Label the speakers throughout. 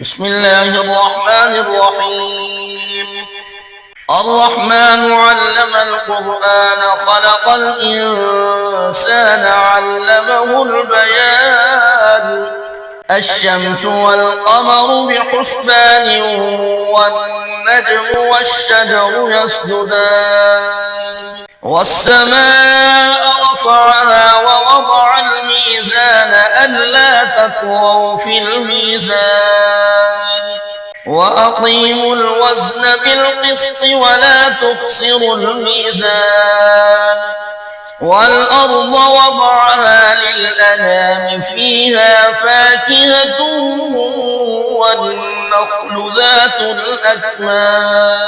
Speaker 1: بسم الله الرحمن الرحيم. الرحمن علم القرآن خلق الإنسان علمه البيان. الشمس والقمر بحسبان والنجم والشجر يسجدان والسماء رفعها ووضع الميزان ألا تطغوا في الميزان وأقيموا الوزن بالقسط ولا تخسروا الميزان والأرض وضعها للأنام فيها فاكهة والنخل ذات الأكمام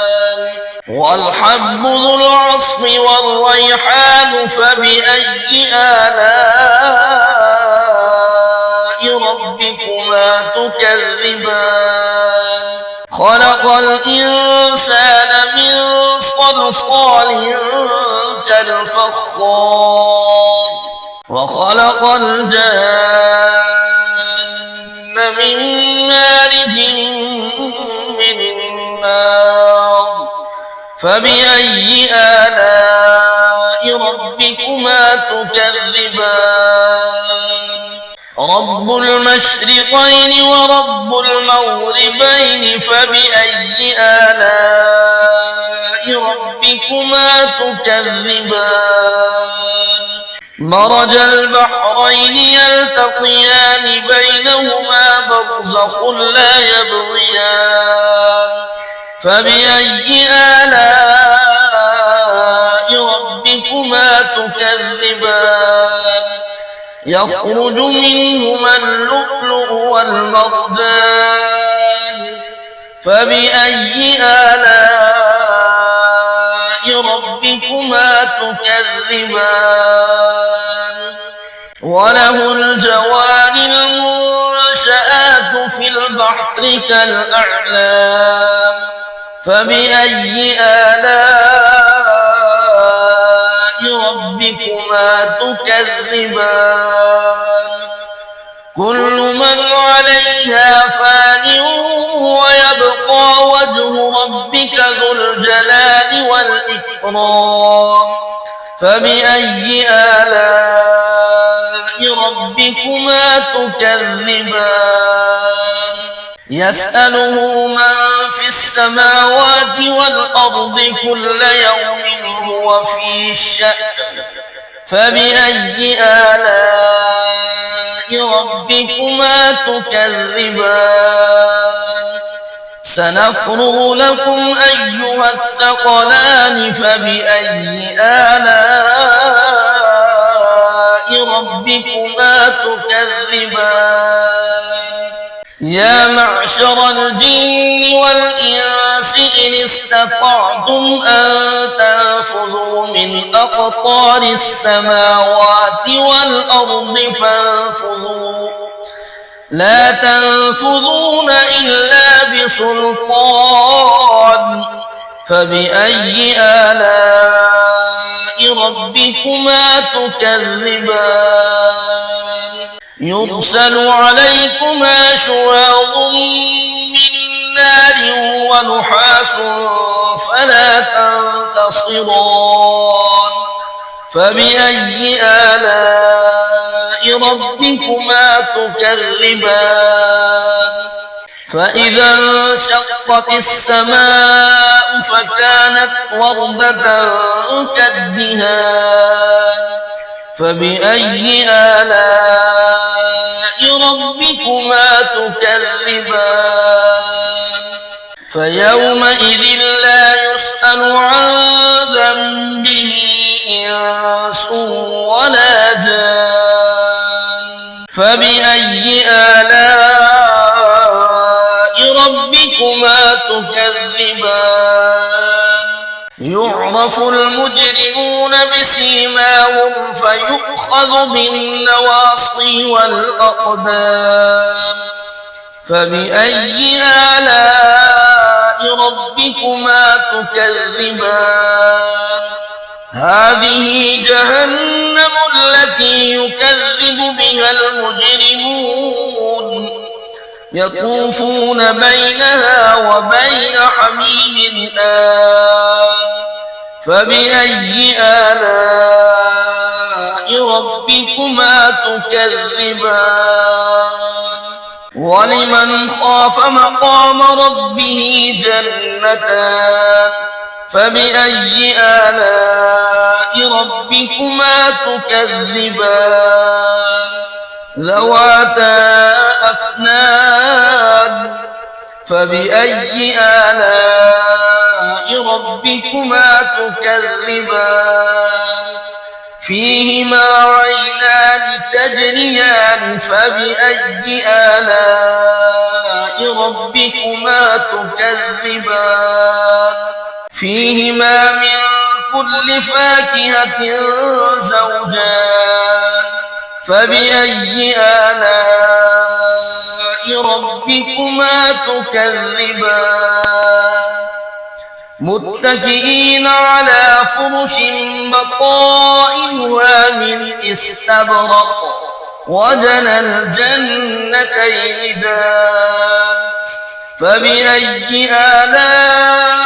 Speaker 1: والحب ذو العصف والريحان فبأي آلاء ربكما تكذبان خلق الإنسان من صلصال كالفخار وخلق الجن من مارج من نار فبأي آلاء ربكما تكذبان رب المشرقين ورب المغربين فبأي آلاء ربكما تكذبان مرج البحرين يلتقيان بينهما برزخ لا يبغيان فبأي آلاء ربكما تكذبان يخرج منهما اللؤلؤ والمرجان فبأي آلاء ربكما تكذبان وله الجوار المنشآت في البحر كالأعلام فبأي آلاء ربكما تكذبان كل من عليها فان ويبقى وجه ربك ذو الجلال والإكرام فبأي آلاء ربكما تكذبان يسأله من في السماوات والأرض كل يوم هو في شأن فبأي آلاء ربكما تكذبان سنفرغ لكم أيها الثقلان فبأي آلاء ربكما تكذبان يا معشر الجن والإنس إن استطعتم أن تنفذوا من أقطار السماوات والأرض فانفذوا لا تنفذون إلا بسلطان فبأي آلاء ربكما تكذبان يرسل عليكما شواظ من نار ونحاس فلا تنتصران فبأي آلاء ربكما تكذبان فإذا انشقت السماء فكانت وردة كالدهان فبأي آلاء ربكما تكذبان فيومئذ لا يسأل عن ذنبه إنس ولا جان فبأي آلاء ربكما تكذبان يعرف المجرمون بسيماهم فيؤخذ بالنواصي والأقدام فبأي آلاء ربكما تكذبان هذه جهنم التي يكذب بها المجرمون يطوفون بينها وبين حميم آن فبأي آلاء ربكما تكذبان ولمن خاف مقام ربه جنتان فبأي آلاء ربكما تكذبان ذواتا أفنان فبأي آلاء ربكما تكذبان فيهما عينان تجريان فبأي آلاء ربكما تكذبان فيهما من كل فاكهة زوجان فبأي آلاء ربكما تكذبان متكئين على فرش بطائنها من استبرق وجنى الجنتين دان فبأي آلاء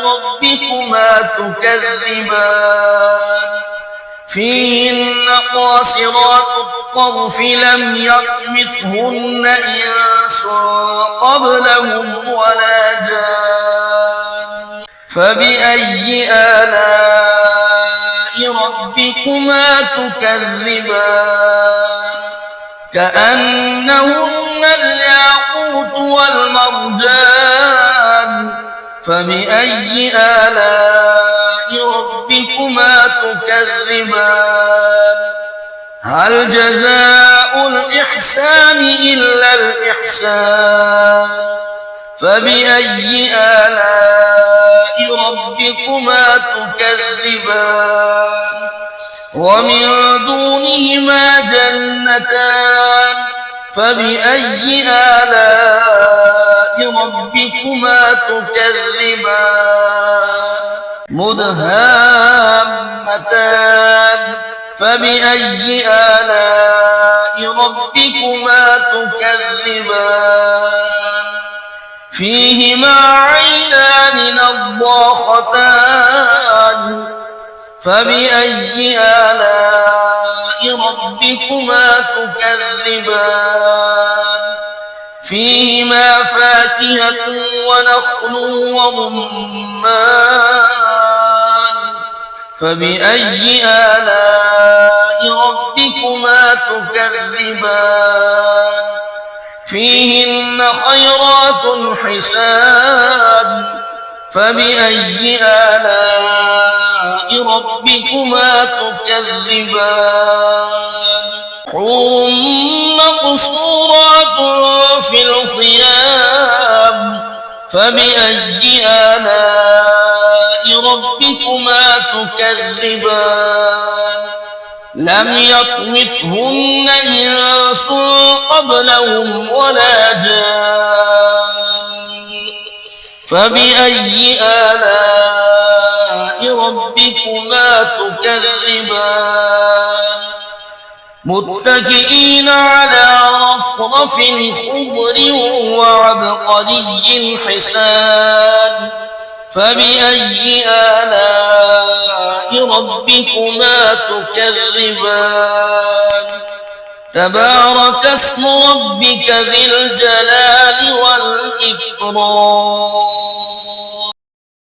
Speaker 1: ربكما تكذبان فيهن قاصرات الطرف لم يطمثهن إنس قبلهم ولا جان فبأي آلاء ربكما تكذبان كأنهن الياقوت والمرجان فبأي آلاء ربكما تكذبان هل جزاء الإحسان إلا الإحسان فبأي آلاء ربكما تكذبان ومن دونهما جنتان فبأي آلاء ربكما تكذبان مدهامتان فبأي آلاء ربكما تكذبان فيهما عينان نضاختان فبأي آلاء ربكما تكذبان فيهما فاكهة ونخل ورمان فبأي آلاء ربكما تكذبان فيهن خيرات حسان فبأي آلاء ربكما تكذبان حور مقصورات في الخيام فبأي آلاء ربكما تكذبان لم يطمثهن إنس قبلهم ولا جان فبأي آلاء ربكما تكذبان متكئين على رفرف خضر وعبقري حسان فبأي آلاء ربكما تكذبان تبارك اسم ربك ذي الجلال والإكرام